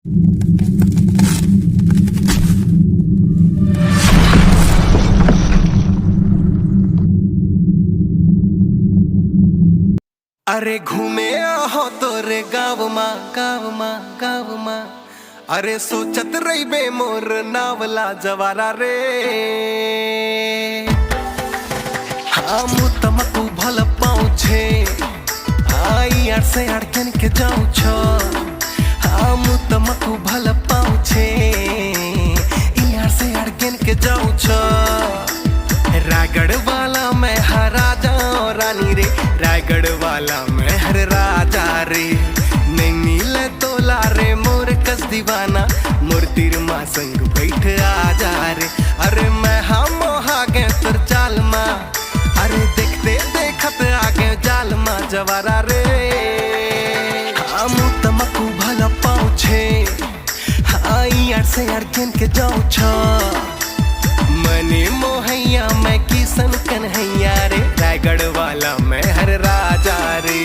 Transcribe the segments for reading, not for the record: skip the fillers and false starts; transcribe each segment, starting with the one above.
अरे घूमे हो तोरे गाँव माँ अरे सोचत रही बे मोर नावला जवारा रे। हाँ तमकू भल पाँचे आई यार से अड़कन के जाऊँ छो। हाँ तमकू भल पाँचे यार से अड़कन के जाऊँ छो। रायगढ़ वाला मैं हर राजा और रानी रे, रायगढ़ वाला मैं हर राजा रे। नहीं मिले तोला रे मोर कस दीवाना, मोर तीर माँ संग बैठ आजा रे। अरे मैं हम आगे तुर चाल माँ, अरे देखते देखत आगे जाल माँ जवारा रे। हम तमकू भला पाँचे आई यार से अड़कन के जाऊँ छो। मने मोहैया मैं किसन कन्हैया रे, रायगढ़ वाला मैं हर राजा रे।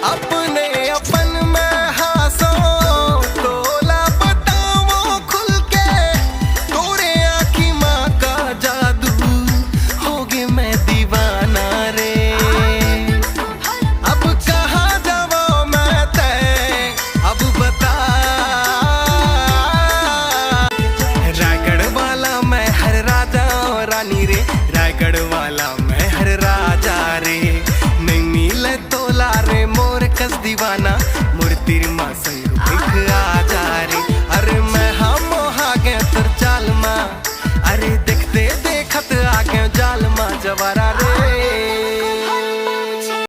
अपने अपन में हासो तोला बताओ खुल के, तोरे आँखी माँ का जादू होगे मैं दीवाना रे। अब कहाँ जाऊँ मैं तय अब बता, रायगढ़ वाला मैं हर राजा और रानी रे, रायगढ़ वाला मैं हर राजा रे। नहीं मिले तोला रे मोर कस दीवाना, मोर तीर माँ संग बैठ आजा रे। अरे मैं हम आगे तुर चाल माँ, अरे देखते देखत आगे जाल माँ जवारा रे।